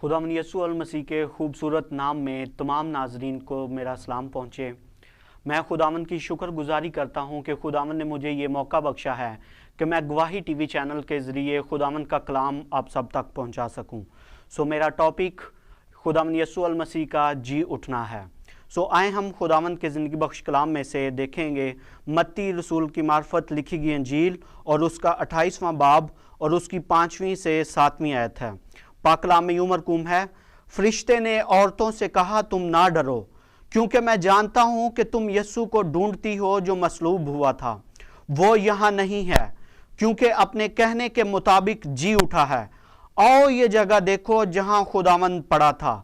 खुदावंद यीशु अल मसीह के खूबसूरत नाम में तमाम नाजरीन को मेरा सलाम पहुँचे। मैं खुदावंद की शुक्रगुजारी करता हूँ कि खुदावंद ने मुझे ये मौका बख्शा है कि मैं गवाही टीवी चैनल के ज़रिए खुदावंद का कलाम आप सब तक पहुँचा सकूँ। मेरा टॉपिक खुदावंद यीशु अल मसीह का जी उठना है। आए हम खुदावंद के ज़िंदगी बख्श कलाम में से देखेंगे मत्ती रसूल की मार्फत लिखी गई अंजील और उसका 28वां बाब और उसकी 5वीं से 7वीं आयत है। पाक कलाम में यूं मरकूम है, फरिश्ते ने औरतों से कहा, तुम ना डरो, क्योंकि मैं जानता हूं कि तुम यीशु को ढूंढती हो जो मसलूब हुआ था। वो यहाँ नहीं है, क्योंकि अपने कहने के मुताबिक जी उठा है। आओ ये जगह देखो जहां खुदावंद पड़ा था।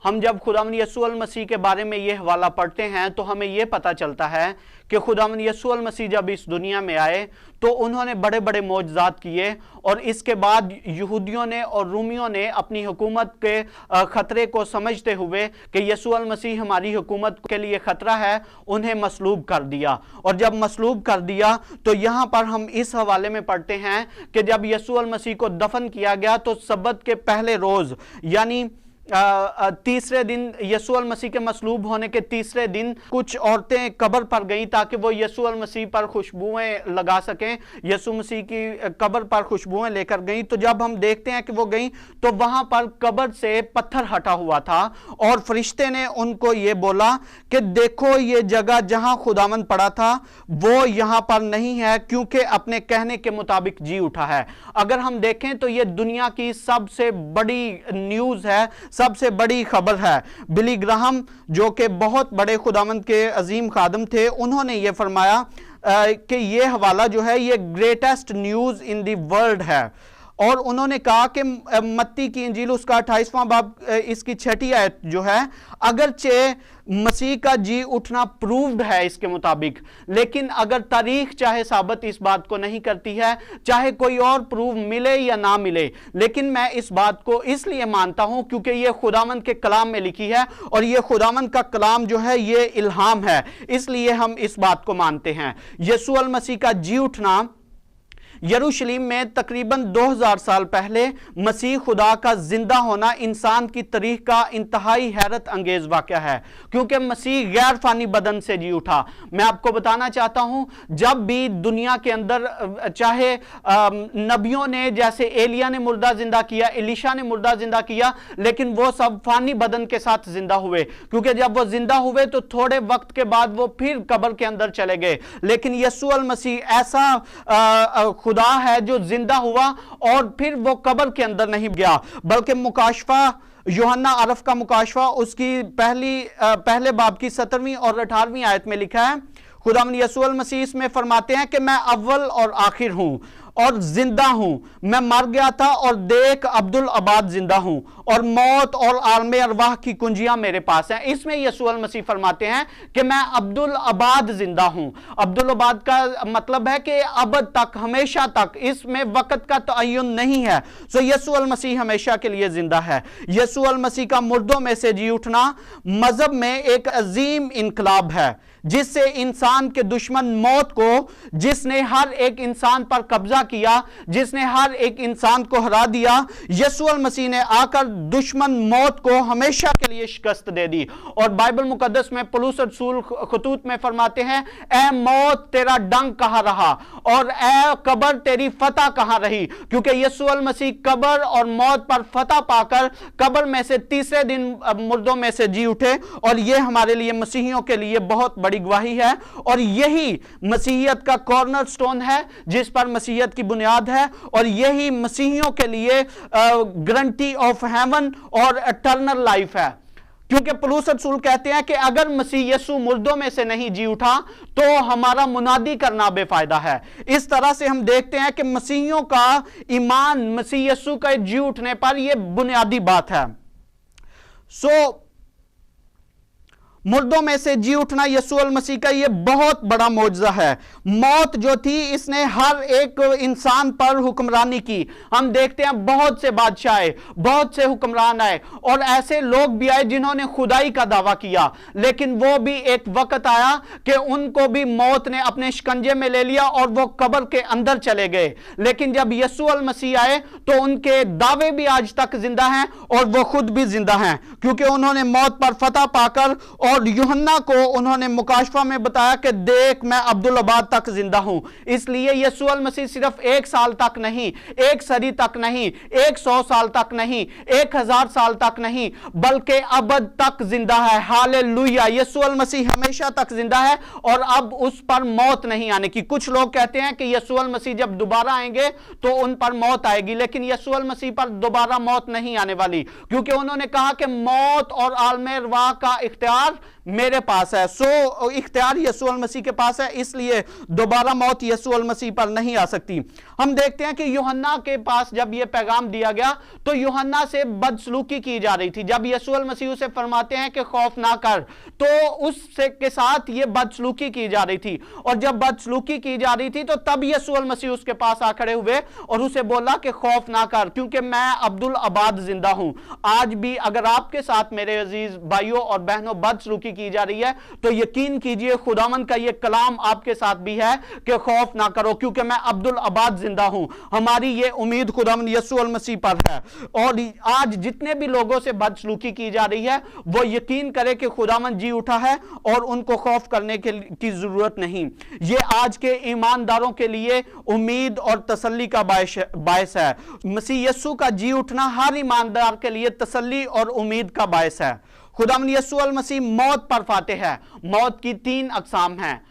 हम जब खुदावंद यीशु अल मसीह के बारे में ये हवाला पढ़ते हैं तो हमें ये पता चलता है कि खुदावंद यीशु अल मसीह जब इस दुनिया में आए तो उन्होंने बड़े बड़े मौजज़ात किए और इसके बाद यहूदियों ने और रूमियों ने अपनी हुकूमत के ख़तरे को समझते हुए कि यीशु अल मसीह हमारी हुकूमत के लिए ख़तरा है, उन्हें मसलूब कर दिया। और जब मसलूब कर दिया तो यहाँ पर हम इस हवाले में पढ़ते हैं कि जब यीशु अल मसीह को दफन किया गया तो सब्बत के पहले रोज़ यानी तीसरे दिन यीशु अल मसीह के मसलूब होने के तीसरे दिन कुछ औरतें कब्र पर गईं ताकि वो यीशु अल मसीह पर खुशबुएं लगा सकें। यीशु मसीह की कब्र पर खुशबुएं लेकर गईं। तो जब हम देखते हैं कि वो गईं तो वहां पर कब्र से पत्थर हटा हुआ था और फरिश्ते ने उनको ये बोला कि देखो ये जगह जहां खुदावंद पड़ा था वो यहां पर नहीं है, क्योंकि अपने कहने के मुताबिक जी उठा है। अगर हम देखें तो ये दुनिया की सबसे बड़ी न्यूज़ है, सबसे बड़ी खबर है। बिली ग्राहम जो कि बहुत बड़े खुदावंद के अजीम खादम थे, उन्होंने ये फरमाया कि ये हवाला जो है ये greatest news in the world है। और उन्होंने कहा कि मत्ती की इंजील उसका 28वां बाब इसकी 6ठी आयत जो है, अगरचे मसीह का जी उठना प्रूव्ड है इसके मुताबिक, लेकिन अगर तारीख चाहे साबित इस बात को नहीं करती है, चाहे कोई और प्रूव मिले या ना मिले, लेकिन मैं इस बात को इसलिए मानता हूं क्योंकि ये खुदावंद के कलाम में लिखी है और ये खुदावंद का कलाम जो है ये इल्हाम है, इसलिए हम इस बात को मानते हैं। यीशु अल मसीह का जी उठना यरूशलेम में तकरीबन 2000 साल पहले मसीह खुदा का जिंदा होना इंसान की तारीख का इंतहाई हैरत अंगेज वाक़या है, क्योंकि मसीह गैर फानी बदन से जी उठा। मैं आपको बताना चाहता हूं, जब भी दुनिया के अंदर चाहे नबियों ने जैसे एलिया ने मुर्दा जिंदा किया, एलिशा ने मुर्दा जिंदा किया, लेकिन वो सब फानी बदन के साथ जिंदा हुए, क्योंकि जब वो जिंदा हुए तो थोड़े वक्त के बाद वो फिर कब्र के अंदर चले गए। लेकिन यीशु अल मसीह ऐसा खुदा है जो जिंदा हुआ और फिर वो कब्र के अंदर नहीं गया, बल्कि मुकाशफा यूहन्ना अरफ का मुकाशफा उसकी पहले बाब की 17वीं और 18वीं आयत में लिखा है, खुदावंद यीशु अल मसीह इसमें फरमाते हैं कि मैं अव्वल और आखिर हूं और जिंदा हूं। मैं मर गया था और देख अब्दुल अबाद जिंदा हूं और मौत और आलमे अरवाह की कुंजियां मेरे पास हैं। इसमें यीशु अल मसीह फरमाते हैं कि मैं अब्दुल अबाद जिंदा हूं। अब्दुल अबाद का मतलब है कि अबद तक, हमेशा तक, इसमें वक्त का तयन नहीं है। यीशु अल मसीह हमेशा के लिए जिंदा है। यीशु अल मसीह का मुर्दों में से जी उठना मजहब में एक अजीम इनकलाब है, जिससे इंसान के दुश्मन मौत को, जिसने हर एक इंसान पर कब्जा किया, जिसने हर एक इंसान को हरा दिया, यीशु अल मसीह ने आकर दुश्मन मौत को हमेशा के लिए शिकस्त दे दी। और बाइबल मुकद्दस में पौलुस रसूल खतूत में फरमाते हैं, ए मौत तेरा डंक कहां रहा और ए कब्र तेरी फतह कहां रही, क्योंकि यीशु अल मसीह कब्र और मौत पर फतह पाकर कब्र में से तीसरे दिन मुर्दों में से जी उठे। और यह हमारे लिए मसीहियों के लिए बहुत बड़ी गवाही है और यही मसीहियत का कॉर्नर स्टोन है जिस पर मसीहियत की बुनियाद है, और यही मसीहियों के लिए गारंटी ऑफ हेवन और इटर्नल लाइफ है। क्योंकि पौलुस रसूल कहते हैं कि अगर मसीह यीशु मुर्दों में से नहीं जी उठा तो हमारा मुनादी करना बेफायदा है। इस तरह से हम देखते हैं कि मसीहियों का ईमान मसीह यीशु का जी उठने पर यह बुनियादी बात है। मुर्दों में से जी उठना यीशु मसीह का ये बहुत बड़ा मौजज़ा है। मौत जो थी इसने हर एक इंसान पर हुक्मरानी की। हम देखते हैं बहुत से बादशाह आए, बहुत से हुक्मरान आए और ऐसे लोग भी आए जिन्होंने खुदाई का दावा किया, लेकिन वो भी एक वक्त आया कि उनको भी मौत ने अपने शिकंजे में ले लिया और वो कब्र के अंदर चले गए। लेकिन जब यीशु मसीह आए तो उनके दावे भी आज तक जिंदा हैं और वो खुद भी जिंदा हैं, क्योंकि उन्होंने मौत पर फतह पाकर, और यूहन्ना को उन्होंने मुकाशफा में बताया कि देख मैं अब्दुल अबाद तक जिंदा हूं। इसलिए यीशु मसीह सिर्फ 1 साल तक नहीं, 1 सदी तक नहीं, 100 साल तक नहीं, 1000 साल तक नहीं, बल्कि अबद तक जिंदा है। हालेलुया। यीशु मसीह हमेशा तक जिंदा है और अब उस पर मौत नहीं आने की। कुछ लोग कहते हैं कि यीशु मसीह जब दोबारा आएंगे तो उन पर मौत आएगी, लेकिन यीशु मसीह पर दोबारा मौत नहीं आने वाली, क्योंकि उन्होंने कहा कि मौत और आलमे अरवाह का इख्तियार मेरे पास है। सो इख्तियार यीशु मसीह के पास है, इसलिए दोबारा मौत यीशु मसीह पर नहीं आ सकती। हम देखते हैं कि यूहन्ना के पास जब यह पैगाम दिया गया तो यूहन्ना से बदसलूकी की जा रही थी। जब यीशु मसीह उसे फरमाते हैं कि खौफ ना कर, तो उससे के साथ यह बदसलूकी की जा रही थी, और जब बदसलूकी की जा रही थी तो तब यीशु मसीह उसके पास आ खड़े हुए और उसे बोला कि खौफ ना कर, क्योंकि मैं अब्दुल अबाद जिंदा हूं। आज भी अगर आपके साथ मेरे अजीज भाइयों और बहनों बदसलूकी की जा रही है तो यकीन कीजिए खुदावंद का यह कलाम आपके साथ भी है कि खौफ ना करो, क्योंकि मैं अब्दुल अबाद जिंदा हूं। हमारी यह उम्मीद खुदावंद यीशु मसीह पर है। और आज जितने भी लोगों से बदसलूकी की जा रही है वो यकीन करे कि खुदावंद जी उठा है और उनको खौफ करने की जरूरत नहीं। यह आज के ईमानदारों के लिए उम्मीद और तसल्ली का बायस है। मसीह यीशु का जी उठना हर ईमानदार के लिए तसल्ली और उम्मीद का बायस है। खुदावंद यीशु मसीह मौत पर फातेह है। मौत की 3 अक़साम हैं,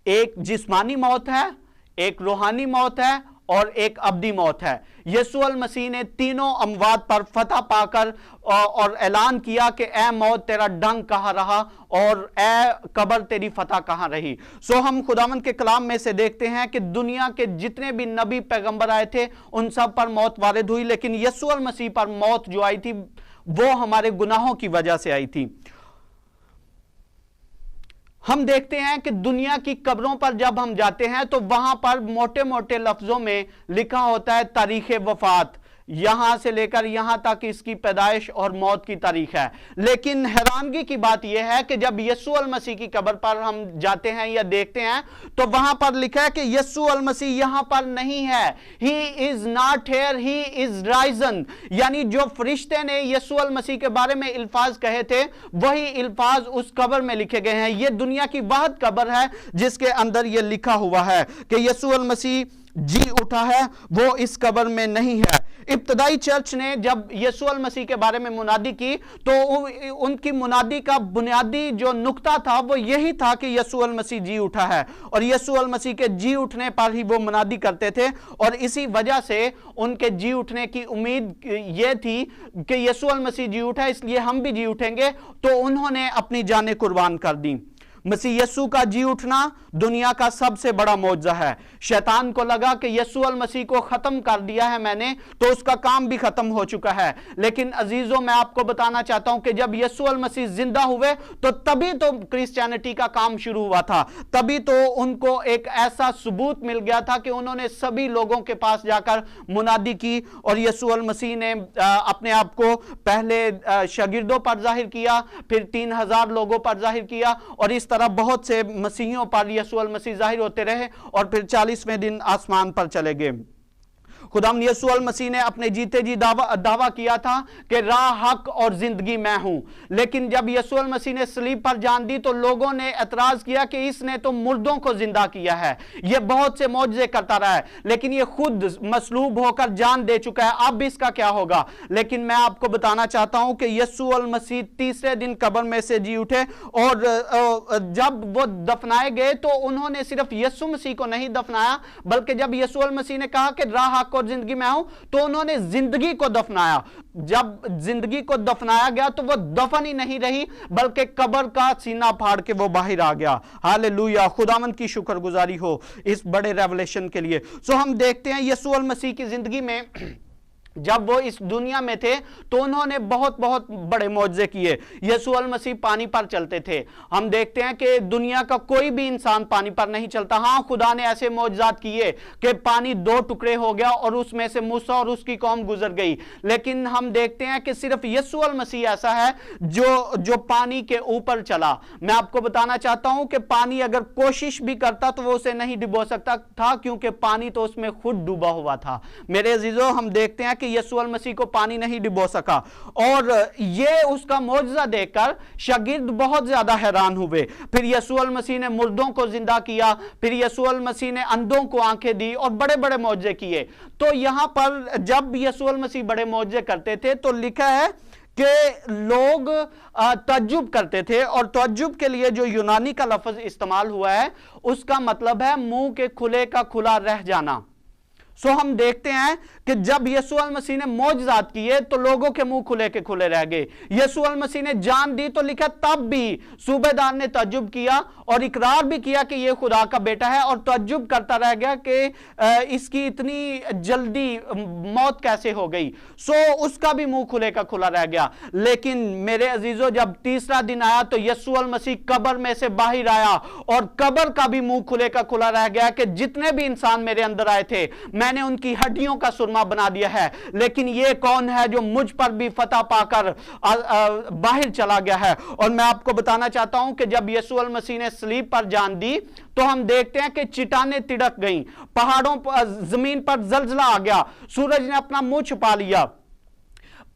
एक जिस्मानी मौत है, एक रूहानी मौत है और एक अब्दी मौत है। यीशु मसीह ने तीनों अमवात पर फतह पाकर और ऐलान किया कि ए मौत तेरा डंग कहां रहा और ए कब्र तेरी फतह कहां रही। सो हम खुदावंद के कलाम में से देखते हैं कि दुनिया के जितने भी नबी पैगंबर आए थे उन सब पर मौत वारिद हुई, लेकिन यीशु मसीह पर मौत जो आई थी वो हमारे गुनाहों की वजह से आई थी। हम देखते हैं कि दुनिया की कब्रों पर जब हम जाते हैं तो वहां पर मोटे मोटे लफ्जों में लिखा होता है तारीख वफात, यहां से लेकर यहां तक इसकी पैदाइश और मौत की तारीख है। लेकिन हैरानगी की बात यह है कि जब यीशु मसीह की कब्र पर हम जाते हैं या देखते हैं तो वहां पर लिखा है कि यीशु मसीह यहां पर नहीं है। He is not here, he is Ryzen. यानी जो फरिश्ते ने यीशु मसीह के बारे में इल्फाज कहे थे वही इल्फाज उस कब्र में लिखे गए हैं। यह दुनिया की वाहिद कब्र है जिसके अंदर यह लिखा हुआ है कि यीशु मसीह जी उठा है, वो इस कब्र में नहीं है। इब्तदाई चर्च ने जब यीशु मसीह के बारे में मुनादी की तो उनकी मुनादी का बुनियादी जो नुक्ता था वो यही था कि यीशु मसीह जी उठा है, और यीशु मसीह के जी उठने पर ही वो मुनादी करते थे। और इसी वजह से उनके जी उठने की उम्मीद ये थी कि यीशु मसीह जी उठा इसलिए हम भी जी उठेंगे, तो उन्होंने अपनी जानें कुर्बान कर दी। मसीह यीशु का जी उठना दुनिया का सबसे बड़ा मौजज़ा है। शैतान को लगा कि यीशु मसीह को खत्म कर दिया है मैंने, तो उसका काम भी खत्म हो चुका है। लेकिन अजीजों, मैं आपको बताना चाहता हूं कि जब यीशु मसीह जिंदा हुए तो तभी तो क्रिश्चियनिटी का काम शुरू हुआ था। तभी तो उनको एक ऐसा सबूत मिल गया था कि उन्होंने सभी लोगों के पास जाकर मुनादी की, और यीशु मसीह ने अपने आप को पहले शागिर्दों पर जाहिर किया, फिर 3000 लोगों पर जाहिर किया, और इस तरह बहुत से मसीहियों पर यीशु मसीह जाहिर होते रहे, और फिर 40वें दिन आसमान पर चले गए। खुदाम यीशु मसीह ने अपने जीते जी दावा किया था कि राह, हक और जिंदगी मैं हूं। लेकिन जब यीशु मसीह ने सलीब पर जान दी तो लोगों ने एतराज किया कि इसने तो मुर्दों को जिंदा किया है, यह बहुत से मौजज़े करता रहा है, लेकिन यह खुद मसलूब होकर जान दे चुका है, अब इसका क्या होगा। लेकिन मैं आपको बताना चाहता हूं कि यीशु मसीह तीसरे दिन कब्र में से जी उठे, और जब वो दफनाए गए तो उन्होंने सिर्फ यीशु मसीह को नहीं दफनाया, बल्कि जब यीशु मसीह ने कहा कि राह, हक और जिंदगी मैं हूं, तो उन्होंने जिंदगी को दफनाया। जब जिंदगी को दफनाया गया तो वो दफन ही नहीं रही, बल्कि कब्र का सीना फाड़ के वो बाहर आ गया। हालेलुया, खुदावंद की शुक्रगुजारी हो इस बड़े रेवलेशन के लिए। सो हम देखते हैं यीशु मसीह की जिंदगी में जब वो इस दुनिया में थे तो उन्होंने बहुत बहुत बड़े मौजज़े किए। यीशु मसीह पानी पर चलते थे। हम देखते हैं कि दुनिया का कोई भी इंसान पानी पर नहीं चलता। हाँ, खुदा ने ऐसे मौजज़ात किए कि पानी दो टुकड़े हो गया और उसमें से मूसा और उसकी कौम गुजर गई। लेकिन हम देखते हैं कि सिर्फ यीशु मसीह ऐसा है जो पानी के ऊपर चला। मैं आपको बताना चाहता हूं कि पानी अगर कोशिश भी करता तो वो उसे नहीं डुबो सकता था, क्योंकि पानी तो उसमें खुद डूबा हुआ था। मेरे अजीजों, हम देखते हैं कि यीशु मसीह को पानी नहीं डुबो सका, और ये उसका मौजज़ा देखकर शागिर्द बहुत ज्यादा हैरान हुए। फिर यीशु मसीह ने मुर्दों को जिंदा किया, फिर यीशु मसीह ने अंधों को आंखें दी और बड़े बड़े मौजज़े किए। तो यहां पर जब यीशु मसीह बड़े मौजज़े करते थे तो लिखा है कि लोग तज्जुब करते थे, और तज्जुब के लिए जो यूनानी का लफ्ज इस्तेमाल हुआ है उसका मतलब है मुंह के खुले का खुला रह जाना। सो हम देखते हैं कि जब यीशु मसीह ने मौजज़ात किए तो लोगों के मुंह खुले के खुले रह गए। यीशु मसीह ने जान दी तो लिखा तब भी सूबेदार ने तज्जुब किया और इकरार भी किया कि यह खुदा का बेटा है, और तज्जुब करता रह गया कि इसकी इतनी जल्दी मौत कैसे हो गई। सो उसका भी मुंह खुले का खुला रह गया। लेकिन मेरे अजीजों, जब तीसरा दिन आया तो यीशु मसीह कब्र में से बाहर आया और कब्र का भी मुंह खुले का खुला रह गया कि जितने भी इंसान मेरे अंदर आए थे मैंने उनकी हड्डियों का सुरमा बना दिया है, लेकिन ये कौन है जो मुझ पर भी फतह पाकर बाहर चला गया है। और मैं आपको बताना चाहता हूं कि जब यीशु मसीह ने सलीब पर जान दी तो हम देखते हैं कि चट्टानें तिड़क गईं, पहाड़ों पर, जमीन पर जलजला आ गया, सूरज ने अपना मुंह छुपा लिया,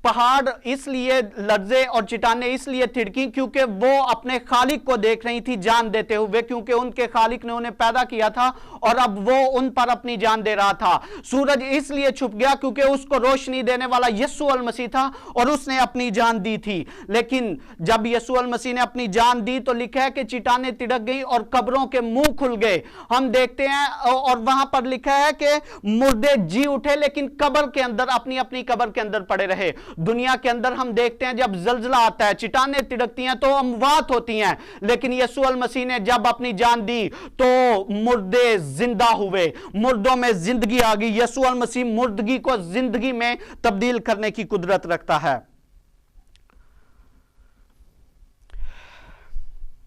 पहाड़ इसलिए लर्जे और चट्टानें इसलिए थिड़की क्योंकि वो अपने खालिक को देख रही थी जान देते हुए, क्योंकि उनके खालिक ने उन्हें पैदा किया था और अब वो उन पर अपनी जान दे रहा था। सूरज इसलिए छुप गया क्योंकि उसको रोशनी देने वाला यीशु मसीह था और उसने अपनी जान दी थी। लेकिन जब यीशु मसीह ने अपनी जान दी तो लिखा है कि चट्टानें तिड़क गई और कब्रों के मुंह खुल गए। हम देखते हैं और वहां पर लिखा है कि मुर्दे जी उठे लेकिन कब्र के अंदर अपनी अपनी कब्र के अंदर पड़े रहे। दुनिया के अंदर हम देखते हैं जब जलजला आता है, चट्टानें तिड़कती हैं तो अमवात होती हैं, लेकिन यीशु मसीह ने जब अपनी जान दी तो मुर्दे जिंदा हुए, मुर्दों में जिंदगी आ गई। यीशु मसीह मुर्दगी को जिंदगी में तब्दील करने की कुदरत रखता है।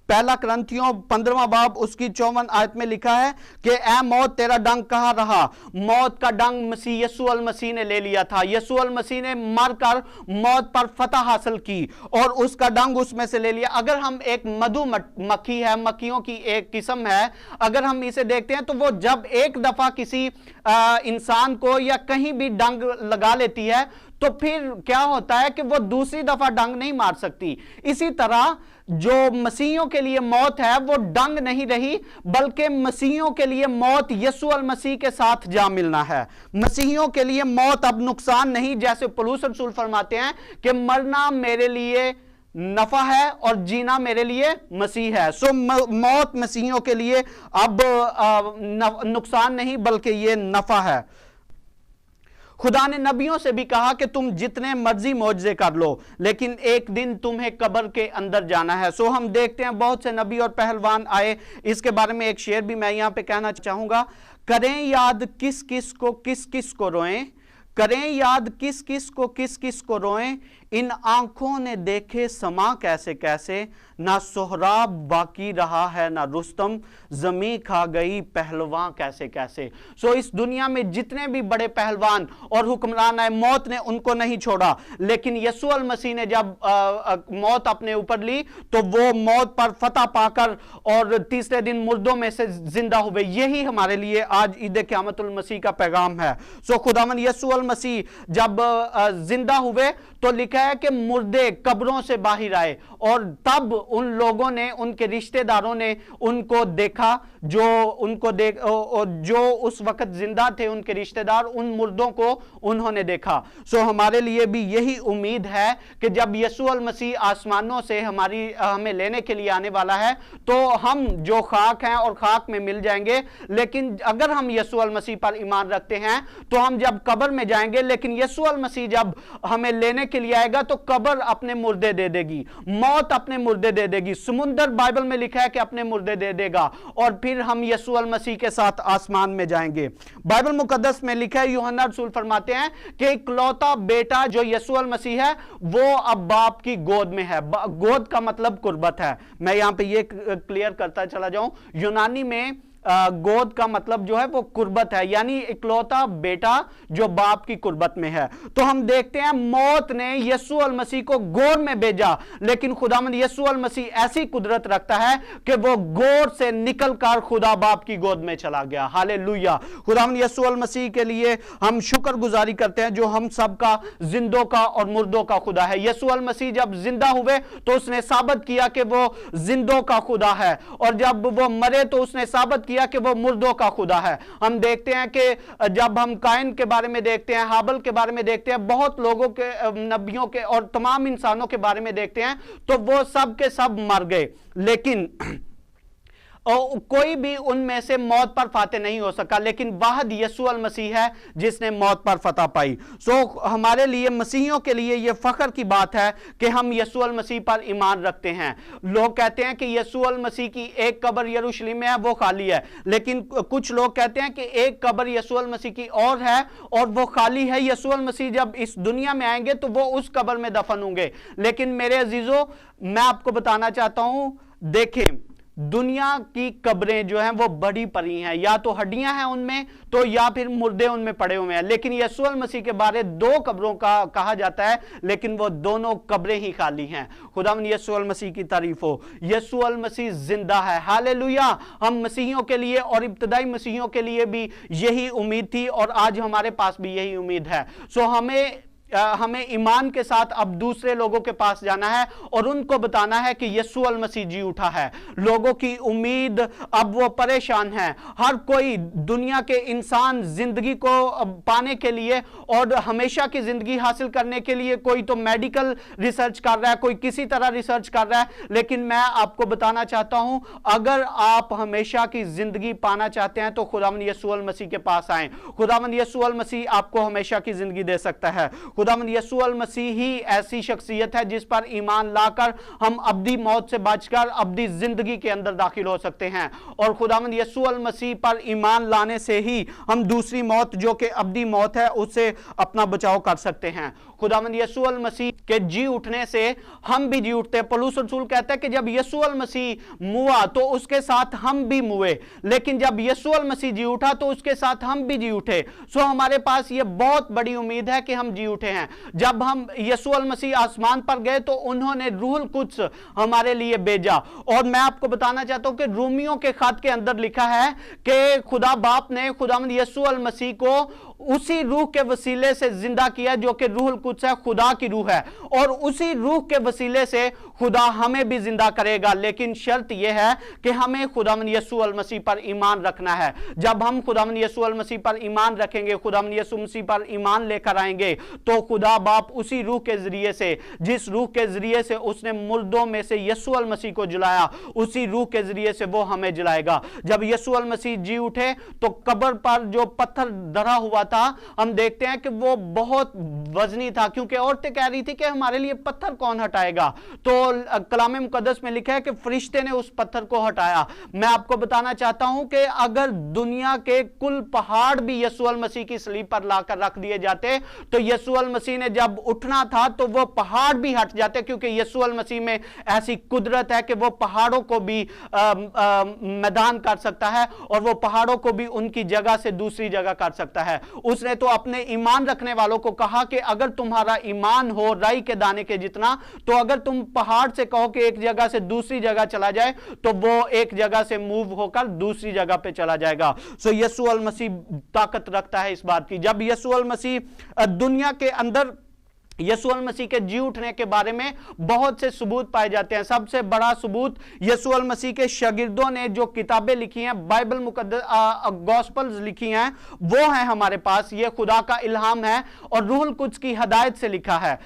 पहला कुरिन्थियों 15वां बाब उसकी 54 आयत में लिखा है कि ऐ मौत तेरा डंक कहां रहा। मौत का डंक मसीह यीशु मसीह ने ले लिया था। यीशु मसीह ने मरकर मौत पर फतह हासिल की और उसका डंक उसमें से ले लिया। अगर हम एक मधुमक्खी है, मक्खियों की एक किस्म है, अगर हम इसे देखते हैं तो वो जब एक दफा किसी इंसान को या कहीं भी डंक लगा लेती है तो फिर क्या होता है कि वो दूसरी दफा डंक नहीं मार सकती। इसी तरह जो मसीहियों के लिए मौत है वो डंग नहीं रही, बल्कि मसीहियों के लिए मौत यीशु मसीह के साथ जा मिलना है। मसीहियों के लिए मौत अब नुकसान नहीं, जैसे पौलुस रसूल फरमाते हैं कि मरना मेरे लिए नफा है और जीना मेरे लिए मसीह है। सो मौत मसीहियों के लिए अब नुकसान नहीं बल्कि ये नफा है। खुदा ने नबियों से भी कहा कि तुम जितने मर्जी मौजज़े कर लो, लेकिन एक दिन तुम्हें कब्र के अंदर जाना है। सो हम देखते हैं बहुत से नबी और पहलवान आए। इसके बारे में एक शेर भी मैं यहां पे कहना चाहूंगा। करें याद किस किस को रोएं, करें याद किस किस को रोएं, इन आंखों ने देखे समा कैसे कैसे, ना सोहराब बाकी रहा है ना रुस्तम, जमी खा गई पहलवान कैसे कैसे। सो इस दुनिया में जितने भी बड़े पहलवान और हुक्मरान आए, मौत ने उनको नहीं छोड़ा, लेकिन यीशु मसीह ने जब मौत अपने ऊपर ली तो वो मौत पर फतह पाकर और तीसरे दिन मुर्दों में से जिंदा हुए। यही हमारे लिए आज ईद क़यामतुल मसीह का पैगाम है। सो खुदावंद यीशु मसीह जब जिंदा हुए तो लिखा है कि मुर्दे कब्रों से बाहर आए और तब उन लोगों ने, उनके रिश्तेदारों ने उनको देखा, जो उस वक्त जिंदा थे, उनके रिश्तेदार उन मुर्दों को उन्होंने देखा। सो हमारे लिए भी यही उम्मीद है कि जब यीशु मसीह आसमानों से हमें लेने के लिए आने वाला है तो हम जो खाक हैं और खाक में मिल जाएंगे, लेकिन अगर हम यीशु मसीह पर ईमान रखते हैं तो हम जब कब्र में जाएंगे, लेकिन यीशु मसीह जब हमें लेने के लिए आएगा जाएगा तो कब्र अपने मुर्दे दे देगी, मौत अपने मुर्दे दे देगी, समुंदर बाइबल में लिखा है कि अपने मुर्दे दे देगा, और फिर हम यीशु अल मसीह के साथ आसमान में जाएंगे। बाइबल मुकद्दस में लिखा है, यूहन्ना रसूल फरमाते हैं कि इकलौता बेटा जो यीशु अल मसीह है वो अब बाप की गोद में है। गोद का मतलब कुर्बत है। मैं यहां पे ये क्लियर करता चला जाऊं, यूनानी में गोद का मतलब जो है वो कुर्बत है, यानी इकलौता बेटा जो बाप की कुर्बत में है। तो हम देखते हैं मौत ने यीशु अल मसीह को गोद में भेजा, लेकिन खुदावंद यीशु अल मसीह ऐसी कुदरत रखता है कि वो गोद से निकलकर खुदा बाप की गोद में चला गया। हालेलुया। खुदावंद यीशु अल मसीह के लिए हम शुक्रगुजारी करते हैं जो हम सबका जिंदों का और मुर्दों का खुदा है। यीशु अल मसीह जब जिंदा हुए तो उसने साबित किया कि वो जिंदों का खुदा है, और जब वो मरे तो उसने साबित किया कि वो मुर्दों का खुदा है। हम देखते हैं कि जब हम कायन के बारे में देखते हैं, हाबिल के बारे में देखते हैं, बहुत लोगों के, नबियों के और तमाम इंसानों के बारे में देखते हैं, तो वो सब के सब मर गए, लेकिन और कोई भी उनमें से मौत पर फाते नहीं हो सका, लेकिन वाहिद यीशु अल मसीह है जिसने मौत पर फतह पाई। हमारे लिए, मसीहियों के लिए यह फख्र की बात है कि हम यीशु अल मसीह पर ईमान रखते हैं। लोग कहते हैं कि यीशु अल मसीह की एक कब्र यरूशलेम में है, वो खाली है, लेकिन कुछ लोग कहते हैं कि एक कब्र यीशु अल मसीह की और है और वो खाली है। यीशु अल मसीह जब इस दुनिया में आएंगे तो वो उस कब्र में दफन होंगे। लेकिन मेरे अजीजों, मैं आपको बताना चाहता हूं, देखें, दुनिया की कब्रें जो हैं वो बड़ी पड़ी हैं, या तो हड्डियां हैं उनमें, तो या फिर मुर्दे उनमें पड़े हुए हैं। लेकिन यीशु अल मसीह के बारे दो कब्रों का कहा जाता है, लेकिन वो दोनों कब्रें ही खाली हैं। खुदावंद यीशु अल मसीह की तारीफ हो। यीशु अल मसीह जिंदा है। हालेलुया। हम मसीहियों के लिए और इब्तदाई मसीहियों के लिए भी यही उम्मीद थी, और आज हमारे पास भी यही उम्मीद है। हमें ईमान के साथ अब दूसरे लोगों के पास जाना है और उनको बताना है कि यीशु अल मसीह जी उठा है। लोगों की उम्मीद, अब वो परेशान है। हर कोई, दुनिया के इंसान जिंदगी को पाने के लिए और हमेशा की जिंदगी हासिल करने के लिए, कोई तो मेडिकल रिसर्च कर रहा है, कोई किसी तरह रिसर्च कर रहा है, लेकिन मैं आपको बताना चाहता हूं, अगर आप हमेशा की जिंदगी पाना चाहते हैं तो खुदावंद यीशु अल मसीह के पास आएं। खुदावंद यीशु अल मसीह आपको हमेशा की जिंदगी दे सकता है। खुदावंद यीशु अल मसीह ही ऐसी शख्सियत है जिस पर ईमान लाकर हम अब्दी मौत से बचकर अब्दी जिंदगी के अंदर दाखिल हो सकते हैं। और खुदावंद यीशु अल मसीह पर ईमान लाने से ही हम दूसरी मौत जो कि अब्दी मौत है उससे अपना बचाव कर सकते हैं। खुदावंद यीशु अल मसीह के जी उठने से हम भी जी उठते हैं। पौलुस रसूल कहता है कि जब यीशु अल मसीह मुआ तो उसके साथ हम भी मुए, लेकिन जब यीशु अल मसीह जी उठा तो उसके साथ हम भी जी उठे। हमारे पास यह बहुत बड़ी उम्मीद है कि हम जी उठे हैं। जब हम यीशु अल मसीह आसमान पर गए तो उन्होंने रूहुल कुद्स हमारे लिए भेजा। और मैं आपको बताना चाहता हूं कि रोमियो के खत के अंदर लिखा है कि खुदा बाप ने खुदावंद यीशु अल मसीह को उसी रूह के वसीले से जिंदा किया जो कि रूहुल कुद्स है, खुदा की रूह है, और उसी रूह के वसीले से खुदा हमें भी जिंदा करेगा। लेकिन शर्त यह है कि हमें खुदावंद यीशु अल मसीह पर ईमान रखना है। जब हम खुदावंद यीशु अल मसीह पर ईमान रखेंगे, खुदावंद यीशु मसीह पर ईमान लेकर आएंगे, तो खुदा बाप उसी रूह के जरिए से, जिस रूह के जरिए से उसने मुर्दों में से यीशु अल मसीह को जलाया, उसी रूह के जरिए से वो हमें जलाएगा। जब यीशु अल मसीह जी उठे तो कब्र पर जो पत्थर धरा हुआ था, हम देखते हैं कि वो बहुत वजनी था, क्योंकि औरतें कह रही थी कि हमारे लिए पत्थर कौन हटाएगा। तो कलाम मुकद्दस में लिखा है कि फरिश्ते ने उस पत्थर को हटाया। मैं आपको बताना चाहता हूं कि अगर दुनिया के कुल पहाड़ भी यीशु अल मसीह की सलीब पर लाकर रख दिए जाते, तो यीशु अल मसीह ने जब उठना था तो वो पहाड़ भी हट जाते, क्योंकि यीशु अल मसीह में ऐसी कुदरत है कि वो पहाड़ों को भी मैदान कर सकता है, और वो पहाड़ों को भी उनकी जगह से दूसरी जगह कर सकता है। उसने तो अपने ईमान रखने वालों को कहा कि अगर तुम्हारा ईमान हो राई के दाने के जितना, तो अगर तुम पहाड़ से कहो कि एक जगह से दूसरी जगह चला जाए, तो वो एक जगह से मूव होकर दूसरी जगह पे चला जाएगा। यीशु अल मसीह ताकत रखता है इस बात की। जब यीशु अल मसीह दुनिया के अंदर, यीशु अल मसीह के जी उठने के बारे में बहुत से सबूत पाए जाते हैं। सबसे बड़ा सबूत यीशु अल मसीह के शागिर्दों ने जो किताबें लिखी हैं, बाइबल मुकद्दस गॉस्पल्स लिखी हैं, वो हैं हमारे पास। ये खुदा का इल्हाम है और रूहुल कुद्स की हदायत से लिखा है।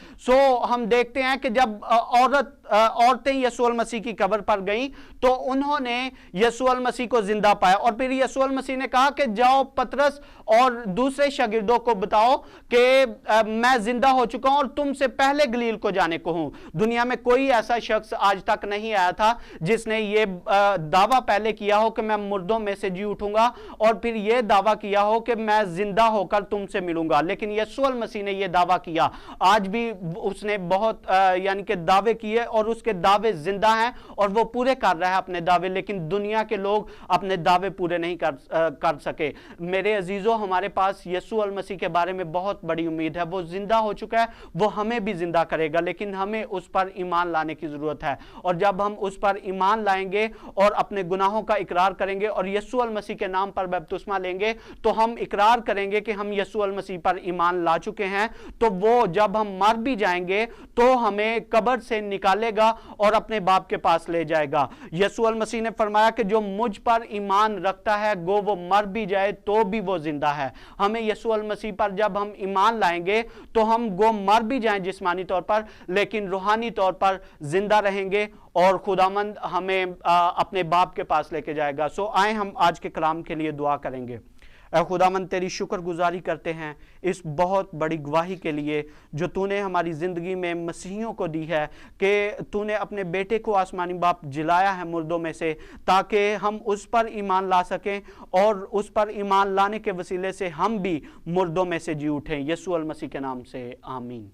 हम देखते हैं कि जब औरत औरतें यीशु मसीह की कब्र पर गईं तो उन्होंने यीशु मसीह को जिंदा पाया। और फिर यीशु मसीह ने कहा कि जाओ पतरस और दूसरे शागिर्दों को बताओ कि मैं जिंदा हो चुका हूं और तुमसे पहले गलील को जाने को हूं। दुनिया में कोई ऐसा शख्स आज तक नहीं आया था जिसने ये दावा पहले किया हो कि मैं मुर्दों में से जी उठूंगा और फिर यह दावा किया हो कि मैं जिंदा होकर तुमसे मिलूंगा। लेकिन यीशु मसीह ने यह दावा किया। आज भी उसने बहुत यानी कि दावे किए और उसके दावे जिंदा हैं और वो पूरे कर रहा है अपने दावे, लेकिन दुनिया के लोग अपने दावे पूरे नहीं कर सके। मेरे अजीजों, हमारे पास यीशु मसीह के बारे में बहुत बड़ी उम्मीद है। वो जिंदा हो चुका है, वो हमें भी जिंदा करेगा, लेकिन हमें उस पर ईमान लाने की जरूरत है। और जब हम उस पर ईमान लाएंगे और अपने गुनाहों का इकरार करेंगे और यीशु मसीह के नाम पर बपतिस्मा लेंगे तो हम इकरार करेंगे कि हम यीशु मसीह पर ईमान ला चुके हैं। तो वो जब हम मर भी जाएंगे तो हमें कब्र से निकालेगा और अपने बाप के पास ले जाएगा। यीशु मसीह ने फरमाया कि जो मुझ पर ईमान रखता है गो वो मर भी जाए तो भी वो जिंदा है। हमें यीशु मसीह पर जब हम ईमान लाएंगे तो हम गो मर भी जाएं जिस्मानी तौर पर, लेकिन रूहानी तौर पर जिंदा रहेंगे और खुदामंद हमें अपने बाप के पास लेके जाएगा। सो आए हम आज के कलाम के लिए दुआ करेंगे। ऐ खुदामंद, तेरी शुक्रगुजारी करते हैं इस बहुत बड़ी गवाही के लिए जो तूने हमारी ज़िंदगी में मसीहियों को दी है कि तूने अपने बेटे को आसमानी बाप जिलाया है मुर्दों में से, ताकि हम उस पर ईमान ला सकें और उस पर ईमान लाने के वसीले से हम भी मुर्दों में से जी उठें। यीशु मसीह के नाम से आमीन।